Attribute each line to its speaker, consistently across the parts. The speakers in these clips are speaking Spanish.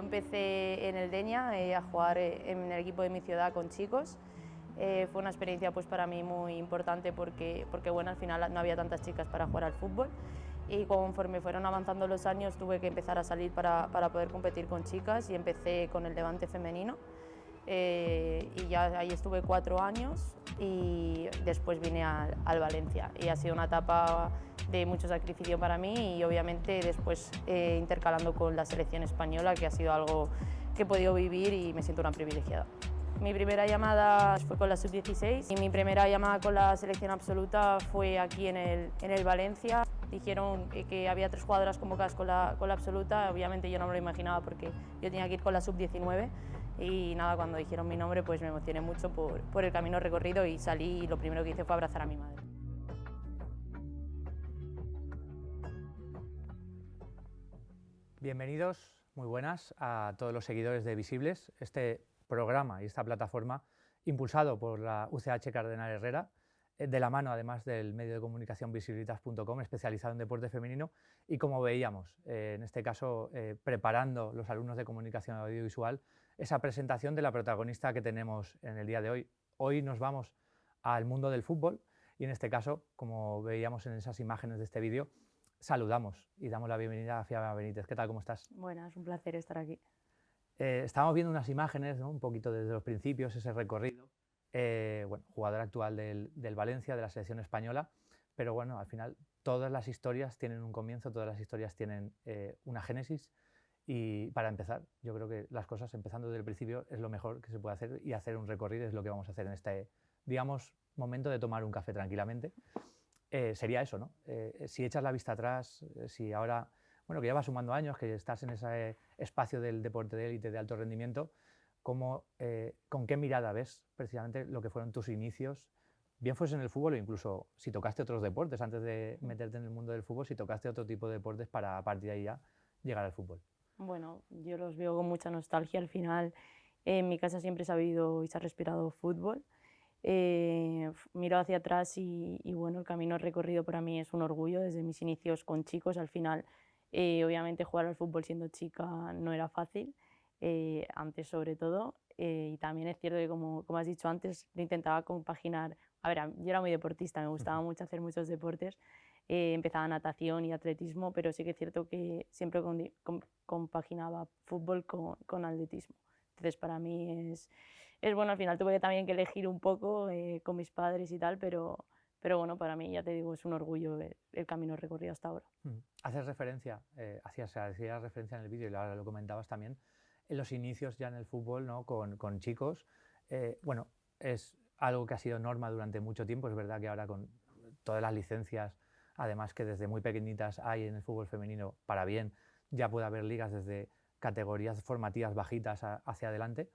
Speaker 1: empecé en el Denia a jugar en el equipo de mi ciudad con chicos. Fue una experiencia pues, para mí muy importante porque bueno, al final no había tantas chicas para jugar al fútbol y conforme fueron avanzando los años tuve que empezar a salir para poder competir con chicas y empecé con el Levante femenino y ya ahí estuve 4 años y después vine al Valencia y ha sido una etapa de mucho sacrificio para mí y obviamente después intercalando con la selección española, que ha sido algo que he podido vivir y me siento una privilegiada. Mi primera llamada fue con la sub-16 y mi primera llamada con la selección absoluta fue aquí en el Valencia. Dijeron que había 3 jugadoras convocadas con la absoluta, obviamente yo no me lo imaginaba porque yo tenía que ir con la sub-19 y nada, cuando dijeron mi nombre pues me emocioné mucho por el camino recorrido y salí y lo primero que hice fue abrazar a mi madre.
Speaker 2: Bienvenidos, muy buenas a todos los seguidores de Visibles, este programa y esta plataforma impulsado por la UCH Cardenal Herrera, de la mano además del medio de comunicación visibilitas.com, especializado en deporte femenino, y como veíamos, en este caso preparando los alumnos de comunicación audiovisual esa presentación de la protagonista que tenemos en el día de hoy. Hoy nos vamos al mundo del fútbol y en este caso, como veíamos en esas imágenes de este vídeo, saludamos y damos la bienvenida a Fiamma Benítez. ¿Qué tal? ¿Cómo estás?
Speaker 1: Bueno, es un placer estar aquí.
Speaker 2: Estábamos viendo unas imágenes, ¿no? Un poquito desde los principios, ese recorrido. Bueno, jugador actual del Valencia, de la selección española, pero bueno, al final todas las historias tienen un comienzo, todas las historias tienen una génesis y para empezar, yo creo que las cosas empezando desde el principio es lo mejor que se puede hacer y hacer un recorrido es lo que vamos a hacer en este, digamos, momento de tomar un café tranquilamente. Sería eso, ¿no? Si echas la vista atrás, si ahora, bueno, que ya vas sumando años, que estás en ese espacio del deporte de élite de alto rendimiento, ¿con qué mirada ves precisamente lo que fueron tus inicios? Bien fuese en el fútbol o incluso si tocaste otros deportes antes de meterte en el mundo del fútbol, si tocaste otro tipo de deportes para a partir de ahí ya llegar al fútbol.
Speaker 1: Bueno, yo los veo con mucha nostalgia. Al final, en mi casa siempre se ha habido y se ha respirado fútbol. Miro hacia atrás y bueno, el camino recorrido para mí es un orgullo desde mis inicios con chicos. Al final, obviamente jugar al fútbol siendo chica no era fácil, antes sobre todo. Y también es cierto que, como has dicho antes, lo intentaba compaginar. A ver, yo era muy deportista, me gustaba mucho hacer muchos deportes. Empezaba natación y atletismo, pero sí que es cierto que siempre compaginaba fútbol con atletismo. Entonces para mí es bueno, al final tuve también que elegir un poco con mis padres y tal, pero bueno, para mí, ya te digo, es un orgullo el camino recorrido hasta ahora.
Speaker 2: Haces referencia, hacías referencia en el vídeo y ahora lo comentabas también, en los inicios ya en el fútbol, ¿no? con chicos. Bueno, es algo que ha sido norma durante mucho tiempo, es verdad que ahora con todas las licencias, además que desde muy pequeñitas hay en el fútbol femenino, para bien, ya puede haber ligas desde categorías formativas bajitas hacia adelante,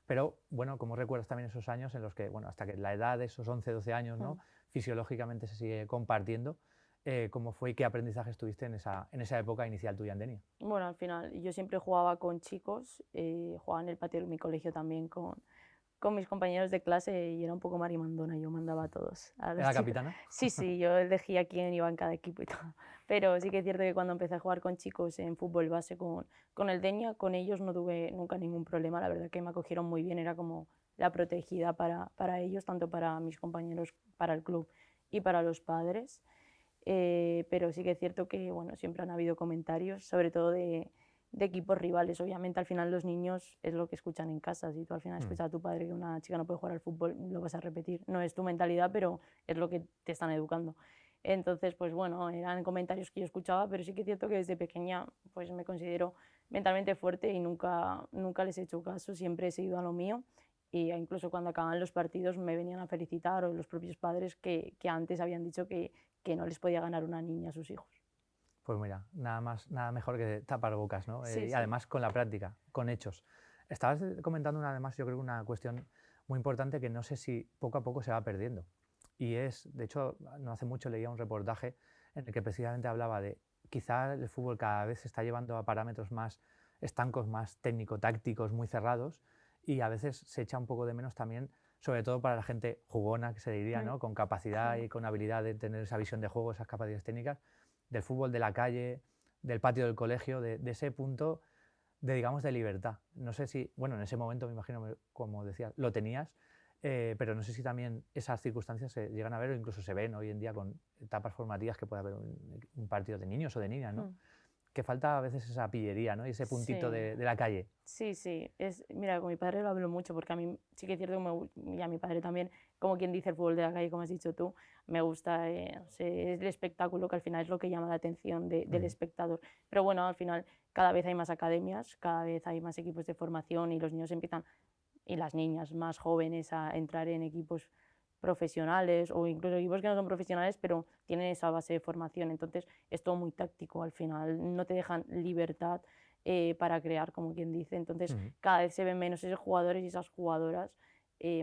Speaker 2: pero bueno, como recuerdas también esos años en los que, bueno, hasta que la edad de esos 11, 12 años, ¿no? Fisiológicamente se sigue compartiendo, ¿cómo fue y qué aprendizajes tuviste en esa época inicial tuya en Denia?
Speaker 1: Bueno, al final yo siempre jugaba con chicos, jugaba en el patio de mi colegio también con mis compañeros de clase y era un poco marimandona, yo mandaba a todos. A los
Speaker 2: ¿Era
Speaker 1: chicos.
Speaker 2: capitana?
Speaker 1: Sí, yo elegía quién iba en cada equipo y todo. Pero sí que es cierto que cuando empecé a jugar con chicos en fútbol base con el Denia, con ellos no tuve nunca ningún problema, la verdad que me acogieron muy bien, era como la protegida para ellos, tanto para mis compañeros, para el club y para los padres. Pero sí que es cierto que bueno, siempre han habido comentarios, sobre todo de equipos rivales. Obviamente al final los niños es lo que escuchan en casa. Si tú al final escuchas a tu padre que una chica no puede jugar al fútbol, lo vas a repetir. No es tu mentalidad, pero es lo que te están educando. Entonces, pues bueno, eran comentarios que yo escuchaba, pero sí que es cierto que desde pequeña pues me considero mentalmente fuerte y nunca les he hecho caso, siempre he seguido a lo mío. Y incluso cuando acababan los partidos me venían a felicitar, o los propios padres que antes habían dicho que no les podía ganar una niña a sus hijos.
Speaker 2: Pues mira, nada mejor que tapar bocas, ¿no?
Speaker 1: Sí,
Speaker 2: Y
Speaker 1: sí.
Speaker 2: además con la práctica, con hechos. Estabas comentando además, yo creo, una cuestión muy importante que no sé si poco a poco se va perdiendo. Y es, de hecho, no hace mucho leía un reportaje en el que precisamente hablaba de quizá el fútbol cada vez se está llevando a parámetros más estancos, más técnico-tácticos, muy cerrados, y a veces se echa un poco de menos también, sobre todo para la gente jugona, que se diría, ¿no? Con capacidad y con habilidad de tener esa visión de juego, esas capacidades técnicas, del fútbol de la calle, del patio del colegio, de ese punto digamos, de libertad. No sé si, bueno, en ese momento me imagino, como decías, lo tenías, pero no sé si también esas circunstancias se llegan a ver o incluso se ven hoy en día con etapas formativas que puede haber un partido de niños o de niñas, ¿no? Que falta a veces esa pillería, ¿no? Y ese puntito
Speaker 1: Sí.
Speaker 2: de la calle.
Speaker 1: Sí, sí. Mira, con mi padre lo hablo mucho porque a mí sí que es cierto que y a mi padre también, como quien dice el fútbol de la calle, como has dicho tú, me gusta es el espectáculo que al final es lo que llama la atención del espectador. Pero bueno, al final cada vez hay más academias, cada vez hay más equipos de formación y los niños empiezan, y las niñas más jóvenes, a entrar en equipos profesionales o incluso equipos que no son profesionales pero tienen esa base de formación. Entonces es todo muy táctico al final, no te dejan libertad para crear, como quien dice. Entonces cada vez se ven menos esos jugadores y esas jugadoras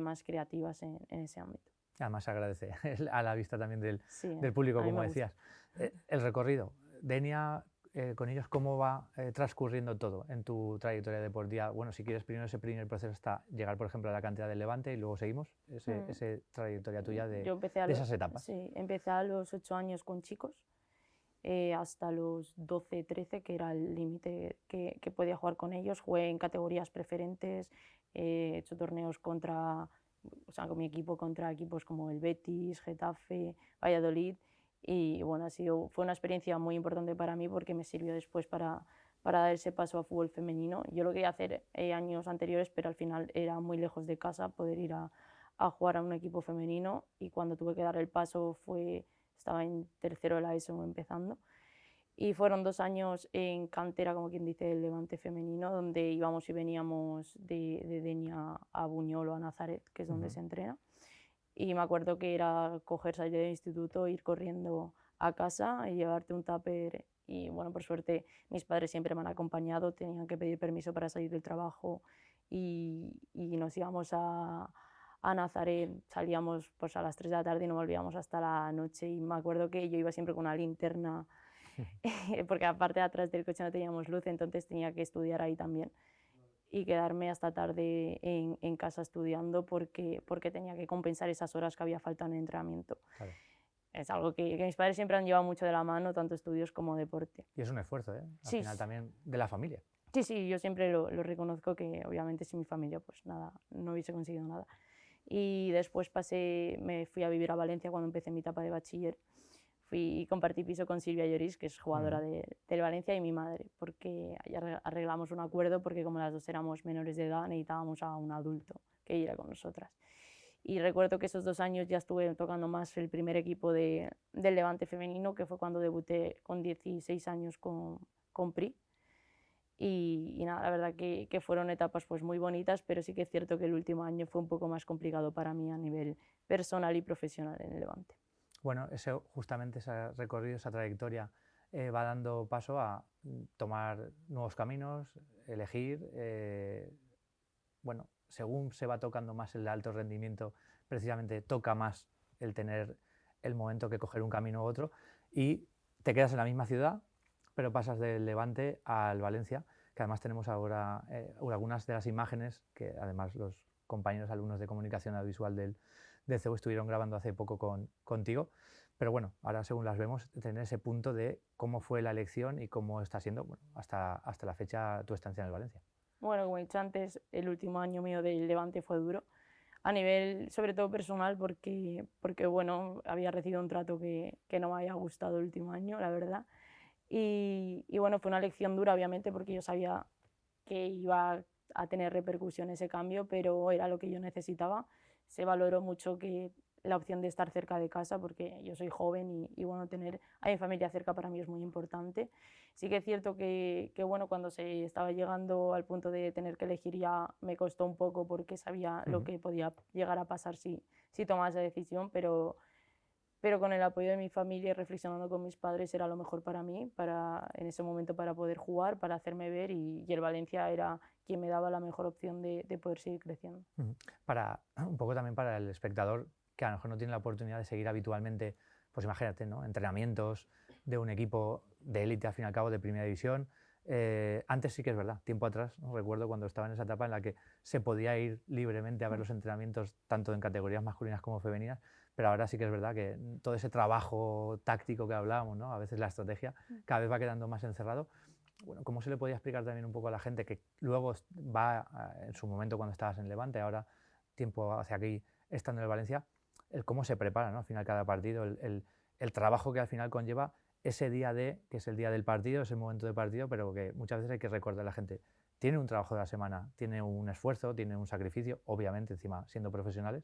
Speaker 1: más creativas en ese ámbito.
Speaker 2: Además se agradece a la vista también
Speaker 1: Sí,
Speaker 2: del público,
Speaker 1: a mí
Speaker 2: como
Speaker 1: me gusta.
Speaker 2: decías. El recorrido, Denia, con ellos, ¿cómo va transcurriendo todo en tu trayectoria deportiva? Bueno, si quieres, primero ese primer proceso hasta llegar, por ejemplo, a la cantera del Levante y luego seguimos esa trayectoria tuya de esas etapas.
Speaker 1: Sí, empecé a los 8 años con chicos, hasta los 12, 13, que era el límite que podía jugar con ellos. Jugué en categorías preferentes, he hecho torneos o sea, con mi equipo contra equipos como el Betis, Getafe, Valladolid. Y bueno, fue una experiencia muy importante para mí porque me sirvió después para dar ese paso a fútbol femenino. Yo lo quería hacer años anteriores, pero al final era muy lejos de casa poder ir a jugar a un equipo femenino, y cuando tuve que dar el paso estaba en tercero de la ESO empezando. Y fueron 2 años en cantera, como quien dice, el Levante femenino, donde íbamos y veníamos de Denia a Buñol o a Nazaret, que es donde se entrena. Y me acuerdo que era salir del instituto, ir corriendo a casa y llevarte un tupper. Y bueno, por suerte mis padres siempre me han acompañado, tenían que pedir permiso para salir del trabajo y nos íbamos a Nazaret, salíamos pues a las 3 de la tarde y no volvíamos hasta la noche. Y me acuerdo que yo iba siempre con una linterna porque aparte de atrás del coche no teníamos luz, entonces tenía que estudiar ahí también y quedarme hasta tarde en casa estudiando porque tenía que compensar esas horas que había faltado en el entrenamiento.
Speaker 2: Claro.
Speaker 1: Es algo que mis padres siempre han llevado mucho de la mano, tanto estudios como deporte.
Speaker 2: Y es un esfuerzo, al
Speaker 1: Sí,
Speaker 2: final también de la familia.
Speaker 1: Sí, sí, yo siempre lo reconozco, que obviamente sin mi familia pues nada, no hubiese conseguido nada. Y después me fui a vivir a Valencia cuando empecé mi etapa de bachiller. Fui y compartí piso con Silvia Lloris, que es jugadora del Valencia, y mi madre, porque arreglamos un acuerdo porque como las dos éramos menores de edad necesitábamos a un adulto que iba con nosotras. Y recuerdo que esos 2 años ya estuve tocando más el primer equipo del Levante femenino, que fue cuando debuté con 16 años con PRI. Y nada, la verdad que fueron etapas pues muy bonitas, pero sí que es cierto que el último año fue un poco más complicado para mí a nivel personal y profesional en el Levante.
Speaker 2: Bueno, justamente ese recorrido, esa trayectoria va dando paso a tomar nuevos caminos, elegir, bueno, según se va tocando más el alto rendimiento, precisamente toca más el tener el momento que coger un camino u otro, y te quedas en la misma ciudad, pero pasas del Levante al Valencia, que además tenemos ahora algunas de las imágenes que además los compañeros alumnos de comunicación audiovisual del CEU estuvieron grabando hace poco contigo. Pero bueno, ahora según las vemos, tener ese punto de cómo fue la elección y cómo está siendo, bueno, hasta la fecha tu estancia en el Valencia.
Speaker 1: Bueno, como he dicho antes, el último año mío del Levante fue duro, a nivel sobre todo personal, porque bueno, había recibido un trato que no me había gustado el último año, la verdad. Y bueno, fue una lección dura, obviamente, porque yo sabía que iba a tener repercusión ese cambio, pero era lo que yo necesitaba. Se valoró mucho la opción de estar cerca de casa, porque yo soy joven y bueno, tener a mi familia cerca para mí es muy importante. Sí que es cierto que bueno, cuando se estaba llegando al punto de tener que elegir ya me costó un poco porque sabía lo que podía llegar a pasar si tomaba esa decisión, pero con el apoyo de mi familia y reflexionando con mis padres era lo mejor para mí, en ese momento, para poder jugar, para hacerme ver, y el Valencia era quien me daba la mejor opción de poder seguir creciendo.
Speaker 2: Un poco también para el espectador que a lo mejor no tiene la oportunidad de seguir habitualmente, pues imagínate, ¿no?, entrenamientos de un equipo de élite, al fin y al cabo, de primera división. Antes sí que es verdad, tiempo atrás, ¿no?, recuerdo cuando estaba en esa etapa en la que se podía ir libremente a ver los entrenamientos tanto en categorías masculinas como femeninas, pero ahora sí que es verdad que todo ese trabajo táctico que hablábamos, ¿no?, a veces la estrategia, cada vez va quedando más encerrado. bueno, ¿cómo se le podía explicar también un poco a la gente que luego va, en su momento cuando estabas en Levante, ahora tiempo hacia aquí estando en el Valencia, el cómo se prepara, ¿no? Al final cada partido, el trabajo que al final conlleva ese día de, que es el día del partido, ese momento de partido, pero que muchas veces hay que recordar a la gente, tiene un trabajo de la semana, tiene un esfuerzo, tiene un sacrificio, obviamente encima siendo profesionales,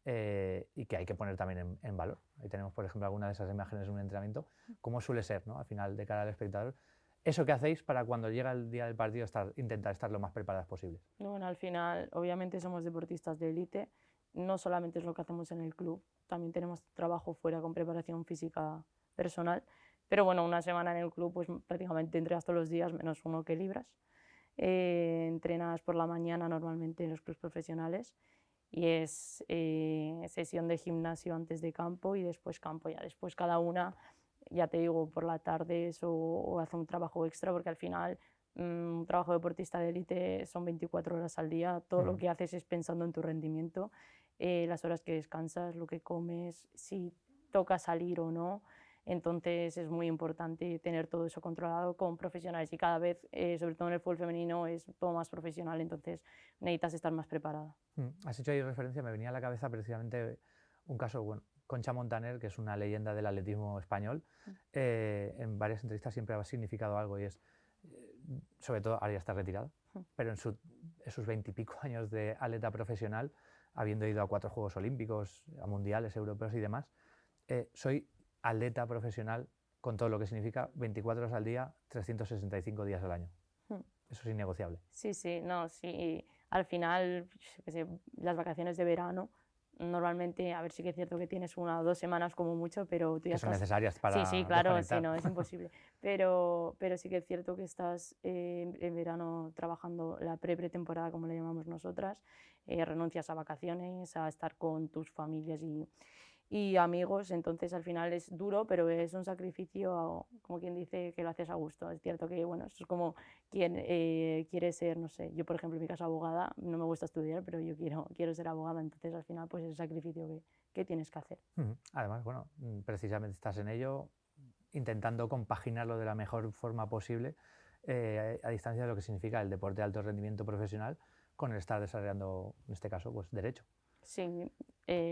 Speaker 2: y que hay que poner también en valor. Ahí tenemos, por ejemplo, alguna de esas imágenes de un entrenamiento, cómo suele ser, ¿no? Al final, de cara al espectador. Eso que hacéis para cuando llega el día del partido intentar estar lo más preparadas posibles.
Speaker 1: Bueno, al final, obviamente somos deportistas de élite, no solamente es lo que hacemos en el club, también tenemos trabajo fuera con preparación física personal, pero bueno, una semana en el club pues prácticamente entrenas todos los días, menos uno que libras. Entrenas por la mañana normalmente en los clubes profesionales y es sesión de gimnasio antes de campo y después campo. Ya después cada una, ya te digo, por la tarde o hace un trabajo extra, porque al final un trabajo de deportista de élite son 24 horas al día, todo lo que haces es pensando en tu rendimiento, las horas que descansas, lo que comes, si toca salir o no. Entonces es muy importante tener todo eso controlado con profesionales y cada vez, sobre todo en el fútbol femenino, es todo más profesional, entonces necesitas estar más preparada.
Speaker 2: Has hecho ahí referencia, me venía a la cabeza precisamente un caso, bueno, Concha Montaner, que es una leyenda del atletismo español, en varias entrevistas siempre ha significado algo y es, sobre todo ahora ya está retirada, pero en sus 20 y pico años de atleta profesional, habiendo ido a 4 Juegos Olímpicos, a mundiales, europeos y demás, soy atleta profesional con todo lo que significa 24 horas al día, 365 días al año. Eso es innegociable.
Speaker 1: Sí, sí, no, sí. Al final, yo qué sé, las vacaciones de verano, normalmente, a ver, sí que es cierto que tienes 1 o 2 semanas como mucho, pero tú ya
Speaker 2: Que son
Speaker 1: estás...
Speaker 2: necesarias para
Speaker 1: Sí, sí, claro, sí,
Speaker 2: desconectar.
Speaker 1: no, es imposible. Pero sí que es cierto que estás en verano trabajando la pretemporada, como le llamamos nosotras, renuncias a vacaciones, a estar con tus familias y amigos, entonces al final es duro, pero es un sacrificio, como quien dice, que lo haces a gusto. Es cierto que, bueno, esto es como quien quiere ser, no sé, yo por ejemplo en mi caso abogada, no me gusta estudiar, pero yo quiero ser abogada, entonces al final pues es el sacrificio que tienes que hacer.
Speaker 2: Además, bueno, precisamente estás en ello, intentando compaginarlo de la mejor forma posible, a distancia de lo que significa el deporte de alto rendimiento profesional con el estar desarrollando, en este caso, pues derecho.
Speaker 1: Sí,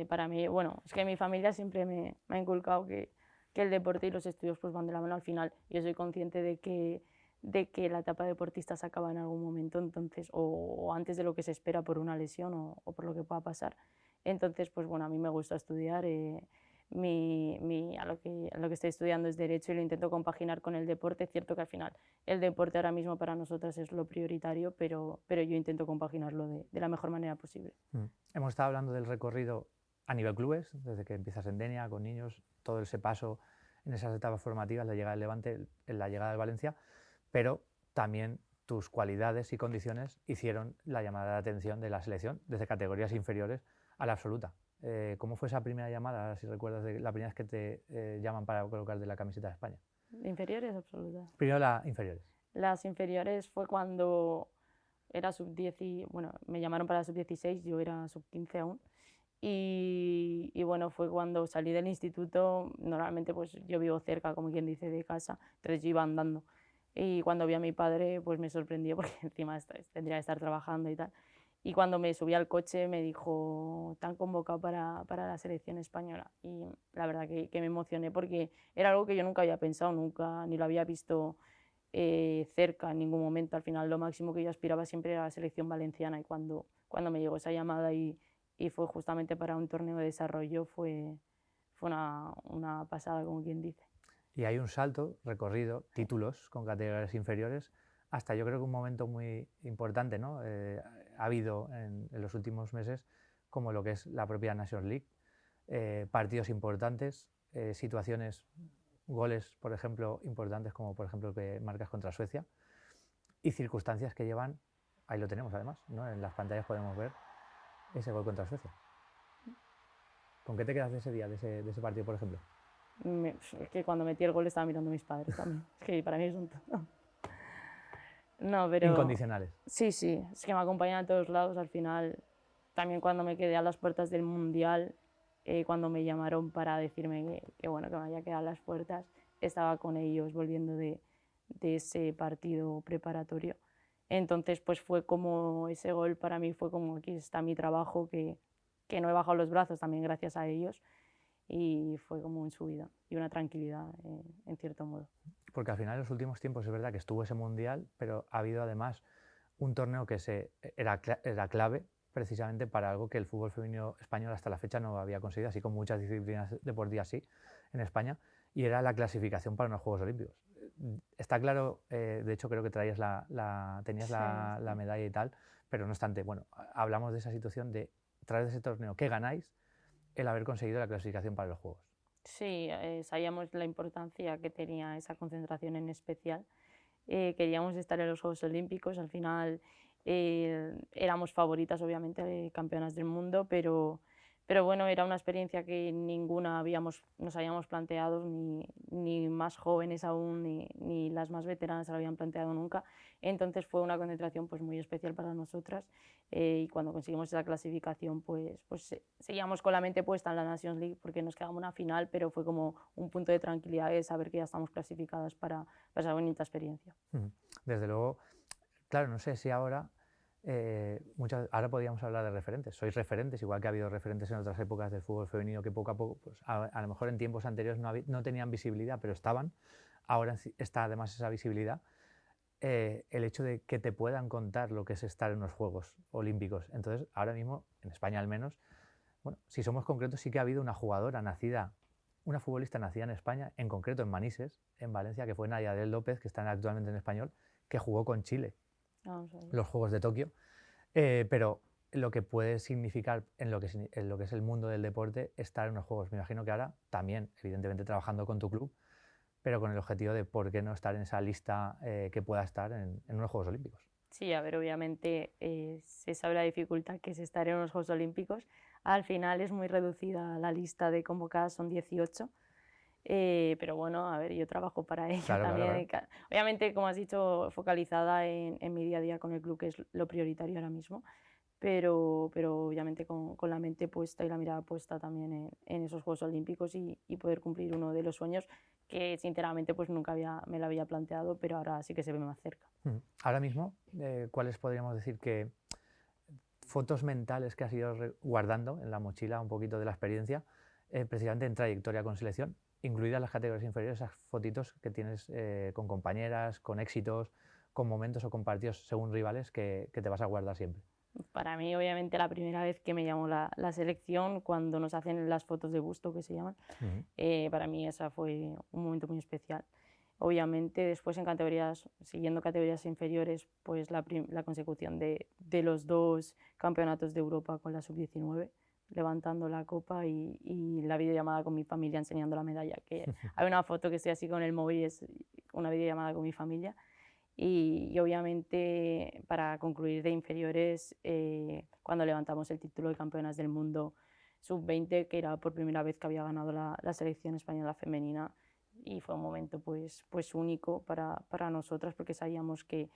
Speaker 1: para mí, bueno, es que mi familia siempre me ha inculcado que el deporte y los estudios pues van de la mano al final. Yo soy consciente de que la etapa de deportista se acaba en algún momento, entonces, o antes de lo que se espera por una lesión o por lo que pueda pasar. Entonces, pues bueno, a mí me gusta estudiar. A lo que estoy estudiando es Derecho y lo intento compaginar con el deporte. Es cierto que al final el deporte ahora mismo para nosotras es lo prioritario, pero yo intento compaginarlo de la mejor manera posible.
Speaker 2: Hemos estado hablando del recorrido a nivel clubes, desde que empiezas en Denia, con niños, todo ese paso en esas etapas formativas, la llegada del Levante, la llegada del Valencia, pero también tus cualidades y condiciones hicieron la llamada de atención de la selección desde categorías inferiores a la absoluta. ¿Cómo fue esa primera llamada, si recuerdas, de la primera vez que te llaman para colocar de la camiseta de España?
Speaker 1: ¿Inferiores absolutas?
Speaker 2: Primero las inferiores.
Speaker 1: Las inferiores fue cuando era sub-10, bueno, me llamaron para sub-16, yo era sub-15 aún. Y bueno, fue cuando salí del instituto, normalmente pues yo vivo cerca, como quien dice, de casa, entonces yo iba andando. Y cuando vi a mi padre, pues me sorprendió porque encima tendría que estar trabajando y tal. Y cuando me subí al coche me dijo, te han convocado para la selección española. Y la verdad que me emocioné porque era algo que yo nunca había pensado, nunca, ni lo había visto cerca en ningún momento. Al final lo máximo que yo aspiraba siempre era la selección valenciana y cuando me llegó esa llamada y fue justamente para un torneo de desarrollo, fue una pasada, como quien dice.
Speaker 2: Y hay un salto, recorrido, títulos con categorías inferiores, hasta yo creo que un momento muy importante, ¿no? Ha habido en los últimos meses, como lo que es la propia Nations League, partidos importantes, situaciones, goles, por ejemplo, importantes, como por ejemplo que marcas contra Suecia, y circunstancias que llevan, ahí lo tenemos además, ¿no? En las pantallas podemos ver ese gol contra Suecia. ¿Con qué te quedas de ese día, de ese partido, por ejemplo?
Speaker 1: Es que cuando metí el gol estaba mirando a mis padres también. Es que para mí es un... No, pero...
Speaker 2: Incondicionales.
Speaker 1: Sí, sí, es que me acompañan a todos lados. Al final, también cuando me quedé a las puertas del Mundial, cuando me llamaron para decirme que bueno, que me había quedado a las puertas, estaba con ellos volviendo de de ese partido preparatorio. Entonces, pues fue como ese gol para mí fue como aquí está mi trabajo, que no he bajado los brazos también gracias a ellos y fue como un subida y una tranquilidad en cierto modo.
Speaker 2: Porque al final en los últimos tiempos es verdad que estuvo ese mundial, pero ha habido además un torneo que era clave precisamente para algo que el fútbol femenino español hasta la fecha no había conseguido, así como muchas disciplinas deportivas sí en España, y era la clasificación para unos Juegos Olímpicos. Está claro, de hecho creo que tenías
Speaker 1: Sí,
Speaker 2: la
Speaker 1: sí.
Speaker 2: medalla y tal, pero no obstante, bueno, hablamos de esa situación de, a través de ese torneo que ganáis, el haber conseguido la clasificación para los Juegos.
Speaker 1: Sí, sabíamos la importancia que tenía esa concentración en especial. Queríamos estar en los Juegos Olímpicos, al final éramos favoritas, obviamente, campeonas del mundo, pero bueno, era una experiencia que ninguna nos habíamos planteado, ni más jóvenes aún, ni las más veteranas se lo habían planteado nunca. Entonces fue una concentración pues, muy especial para nosotras y cuando conseguimos esa clasificación pues seguíamos con la mente puesta en la Nations League porque nos quedamos una final, pero fue como un punto de tranquilidad de saber que ya estamos clasificadas para esa bonita experiencia.
Speaker 2: Desde luego, claro, no sé si ahora, ahora podríamos hablar de referentes. Sois referentes, igual que ha habido referentes en otras épocas del fútbol femenino que poco a poco, pues, a lo mejor en tiempos anteriores no tenían visibilidad, pero estaban. Ahora está además esa visibilidad. El hecho de que te puedan contar lo que es estar en los Juegos Olímpicos. Entonces, ahora mismo, en España al menos, bueno, si somos concretos, sí que ha habido una jugadora nacida, una futbolista nacida en España, en concreto en Manises, en Valencia, que fue Nadia del López, que está actualmente en Español, que jugó con Chile
Speaker 1: Vamos a ver.
Speaker 2: los Juegos de Tokio, pero lo que puede significar en lo que es el mundo del deporte estar en los Juegos. Me imagino que ahora también, evidentemente trabajando con tu club, pero con el objetivo de por qué no estar en esa lista que pueda estar en unos Juegos Olímpicos.
Speaker 1: Sí, a ver, obviamente se sabe la dificultad que es estar en los Juegos Olímpicos. Al final es muy reducida la lista de convocadas, son 18. Pero bueno, a ver, yo trabajo para ello
Speaker 2: Claro, claro,
Speaker 1: también.
Speaker 2: claro.
Speaker 1: Obviamente, como has dicho, focalizada en mi día a día con el club, que es lo prioritario ahora mismo, pero obviamente con la mente puesta y la mirada puesta también en esos Juegos Olímpicos y poder cumplir uno de los sueños que sinceramente pues nunca me lo había planteado, pero ahora sí que se ve más cerca.
Speaker 2: Ahora mismo, ¿cuáles podríamos decir que fotos mentales que has ido guardando en la mochila un poquito de la experiencia, precisamente en trayectoria con selección, incluidas las categorías inferiores, esas fotitos que tienes con compañeras, con éxitos, con momentos o con partidos según rivales que te vas a guardar siempre?
Speaker 1: Para mí, obviamente, la primera vez que me llamó la selección, cuando nos hacen las fotos de busto, que se llaman, para mí esa fue un momento muy especial. Obviamente, después en categorías, siguiendo categorías inferiores, pues la consecución de los 2 campeonatos de Europa con la sub-19, levantando la copa y la videollamada con mi familia enseñando la medalla. Que hay una foto que estoy así con el móvil y es una videollamada con mi familia. Y obviamente para concluir de inferiores, cuando levantamos el título de campeonas del mundo sub-20, que era por primera vez que había ganado la selección española femenina, y fue un momento pues único para nosotras porque sabíamos que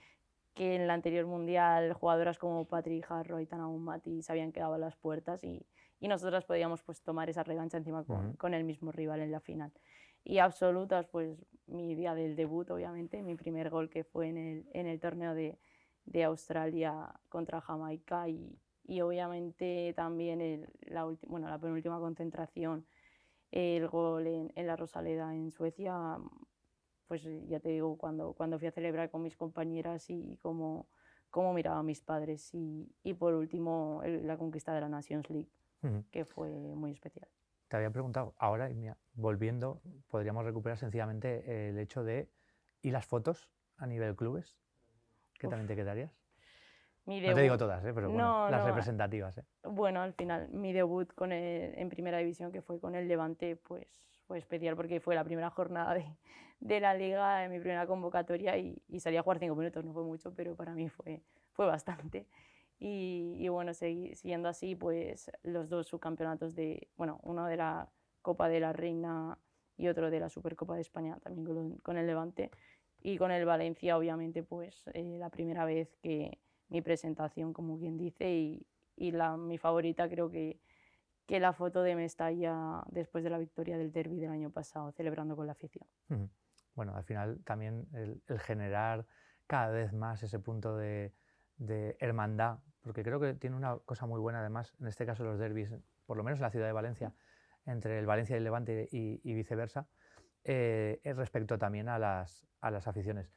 Speaker 1: en el anterior mundial jugadoras como Patri Jarro, Aitana Bonmatí se habían quedado a las puertas y nosotras podíamos pues tomar esa revancha encima con el mismo rival en la final. Y absolutas, pues mi día del debut, obviamente, mi primer gol que fue en el torneo de Australia contra Jamaica y obviamente también la penúltima concentración, el gol en la Rosaleda en Suecia, pues ya te digo, cuando fui a celebrar con mis compañeras y cómo miraba a mis padres y por último la conquista de la Nations League, que fue muy especial.
Speaker 2: Te había preguntado, ahora mira, volviendo, podríamos recuperar sencillamente el hecho de, ¿y las fotos a nivel clubes? ¿Qué
Speaker 1: Uf,
Speaker 2: también te quedarías?
Speaker 1: mi
Speaker 2: No te digo
Speaker 1: debut,
Speaker 2: todas, pero bueno,
Speaker 1: no,
Speaker 2: las
Speaker 1: no,
Speaker 2: representativas.
Speaker 1: bueno, al final mi debut en primera división, que fue con el Levante, pues fue especial porque fue la primera jornada de la liga, en mi primera convocatoria y salí a jugar 5 minutos, no fue mucho, pero para mí fue bastante. Y bueno, siguiendo así, pues los 2 subcampeonatos bueno, uno de la Copa de la Reina y otro de la Supercopa de España, también con el Levante. Y con el Valencia, obviamente, pues la primera vez que mi presentación, como quien dice, y mi favorita creo que la foto de Mestalla después de la victoria del derbi del año pasado, celebrando con la afición.
Speaker 2: Bueno, bueno, al final también el generar cada vez más ese punto de hermandad, porque creo que tiene una cosa muy buena además, en este caso los derbis, por lo menos en la ciudad de Valencia, entre el Valencia y el Levante y viceversa, respecto también a las aficiones.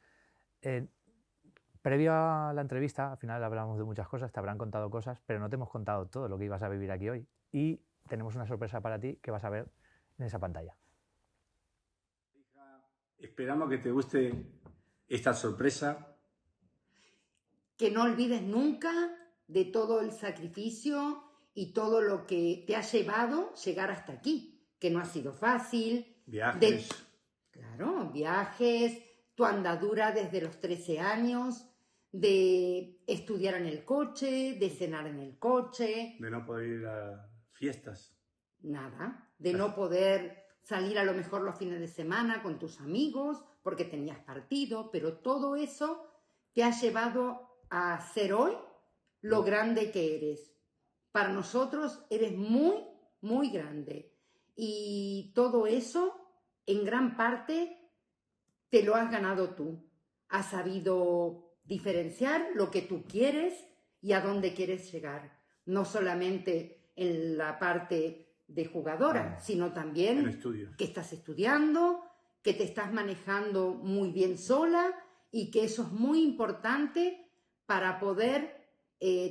Speaker 2: Previo a la entrevista, al final hablamos de muchas cosas, te habrán contado cosas, pero no te hemos contado todo lo que ibas a vivir aquí hoy. Y tenemos una sorpresa para ti que vas a ver en esa pantalla.
Speaker 3: Esperamos que te guste esta sorpresa.
Speaker 4: Que no olvides nunca de todo el sacrificio y todo lo que te ha llevado llegar hasta aquí, que no ha sido fácil.
Speaker 3: Viajes.
Speaker 4: Claro, viajes, tu andadura desde los 13 años, de estudiar en el coche, de cenar en el coche.
Speaker 3: De no poder ir a fiestas.
Speaker 4: Nada, de no poder salir a lo mejor los fines de semana con tus amigos porque tenías partido, pero todo eso te ha llevado a ser hoy lo grande que eres. Para nosotros eres muy, muy grande. Y todo eso, en gran parte, te lo has ganado tú. Has sabido diferenciar lo que tú quieres y a dónde quieres llegar. No solamente en la parte de jugadora, sino también que estás estudiando, que te estás manejando muy bien sola y que eso es muy importante para poder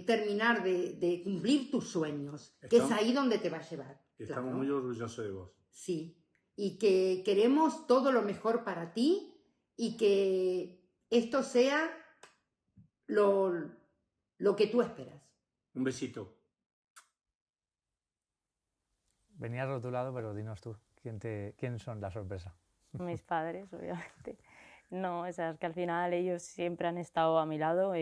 Speaker 4: terminar de cumplir tus sueños, que es ahí donde te va a llevar.
Speaker 3: Estamos
Speaker 4: claro.
Speaker 3: Muy orgullosos de vos.
Speaker 4: Sí, y que queremos todo lo mejor para ti y que esto sea lo que tú esperas.
Speaker 3: Un besito.
Speaker 2: Venías rotulado, pero dinos tú, ¿quién son la sorpresa?
Speaker 1: Mis padres, obviamente. No, o sea, es que al final ellos siempre han estado a mi lado.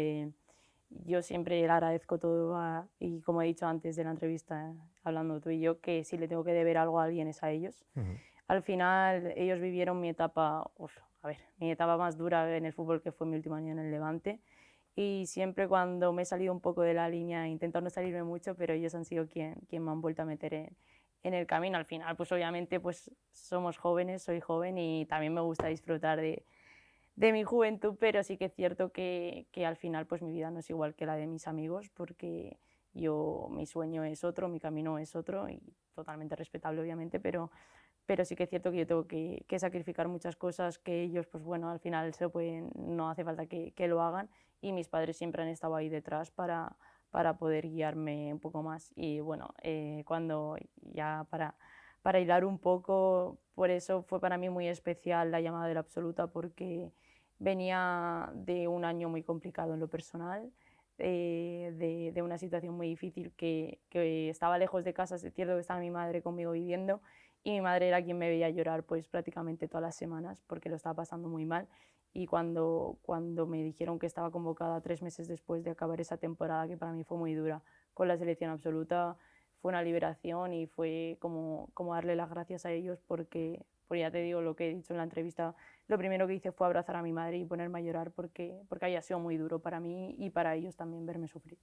Speaker 1: Yo siempre le agradezco todo y como he dicho antes de la entrevista, hablando tú y yo, que si le tengo que deber algo a alguien es a ellos. Al final ellos vivieron mi etapa, mi etapa más dura en el fútbol, que fue mi último año en el Levante, y siempre cuando me he salido un poco de la línea, he intentado no salirme mucho, pero ellos han sido quien me han vuelto a meter en el camino. Al final, pues obviamente pues somos jóvenes, soy joven y también me gusta disfrutar de mi juventud, pero sí que es cierto que al final pues mi vida no es igual que la de mis amigos, porque mi sueño es otro, mi camino es otro, y totalmente respetable obviamente, pero sí que es cierto que yo tengo que sacrificar muchas cosas que ellos, pues bueno, al final no hace falta que lo hagan, y mis padres siempre han estado ahí detrás para poder guiarme un poco más. Y bueno, cuando ya para hilar un poco, por eso fue para mí muy especial la llamada de la absoluta, porque venía de un año muy complicado en lo personal, de una situación muy difícil, que estaba lejos de casa. Es cierto que estaba mi madre conmigo viviendo, y mi madre era quien me veía llorar pues prácticamente todas las semanas porque lo estaba pasando muy mal. Y cuando me dijeron que estaba convocada 3 meses después de acabar esa temporada, que para mí fue muy dura, con la selección absoluta, fue una liberación y fue como darle las gracias a ellos, porque ya te digo lo que he dicho en la entrevista, lo primero que hice fue abrazar a mi madre y ponerme a llorar porque había sido muy duro para mí y para ellos también verme sufrir.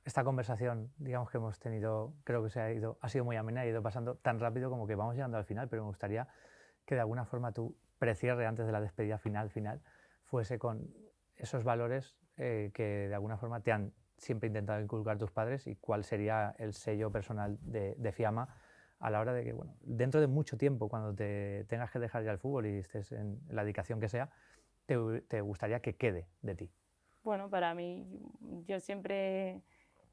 Speaker 2: Esta conversación, digamos, que hemos tenido, creo que ha sido muy amena, ha ido pasando tan rápido como que vamos llegando al final, pero me gustaría que de alguna forma tu precierre antes de la despedida final fuese con esos valores que de alguna forma te han siempre intentado inculcar tus padres, y cuál sería el sello personal de Fiamma a la hora de que, bueno, dentro de mucho tiempo, cuando te tengas que dejar ya el fútbol y estés en la dedicación que sea, te gustaría que quede de ti.
Speaker 1: Bueno, para mí, yo siempre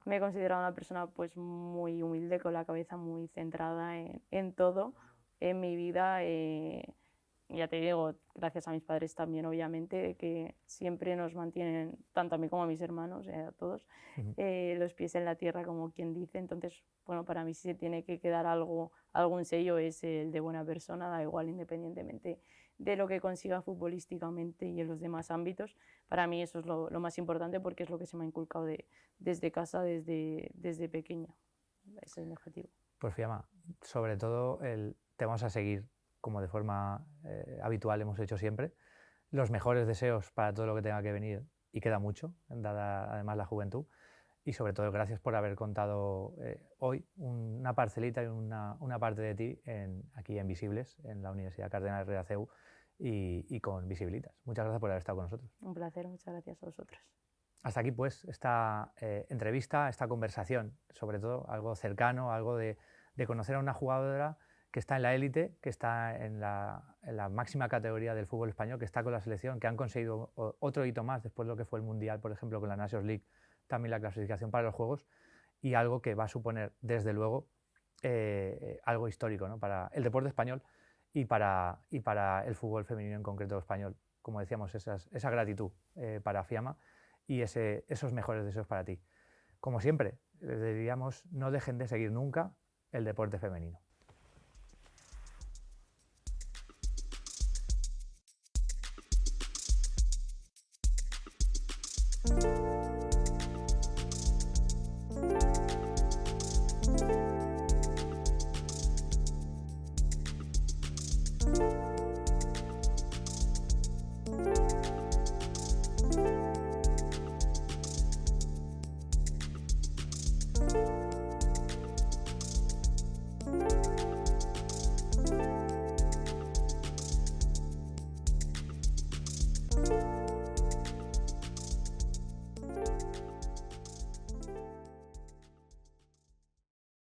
Speaker 1: me he considerado una persona pues muy humilde, con la cabeza muy centrada en todo, en mi vida. Ya te digo, gracias a mis padres también, obviamente, que siempre nos mantienen, tanto a mí como a mis hermanos, a todos, los pies en la tierra, como quien dice. Entonces, bueno, para mí, si se tiene que quedar algún sello, es el de buena persona, da igual, independientemente de lo que consiga futbolísticamente y en los demás ámbitos. Para mí eso es lo más importante, porque es lo que se me ha inculcado desde casa, desde pequeña. Ese es mi objetivo.
Speaker 2: Pues Fiamma, sobre todo te vamos a seguir, como de forma habitual hemos hecho siempre. Los mejores deseos para todo lo que tenga que venir, y queda mucho, dada además la juventud. Y sobre todo, gracias por haber contado hoy una parcelita y una parte de ti aquí en Visibles, en la Universidad Cardenal Herrera CEU, y con Visibilitas. Muchas gracias por haber estado con nosotros.
Speaker 1: Un placer, muchas gracias a vosotros.
Speaker 2: Hasta aquí pues esta entrevista, esta conversación, sobre todo algo cercano, algo de conocer a una jugadora que está en la élite, que está en la máxima categoría del fútbol español, que está con la selección, que han conseguido otro hito más después de lo que fue el Mundial, por ejemplo, con la Nations League, también la clasificación para los Juegos, y algo que va a suponer, desde luego, algo histórico, ¿no?, para el deporte español y para el fútbol femenino en concreto español. Como decíamos, esa gratitud para Fiamma y esos mejores deseos para ti. Como siempre, les diríamos, no dejen de seguir nunca el deporte femenino.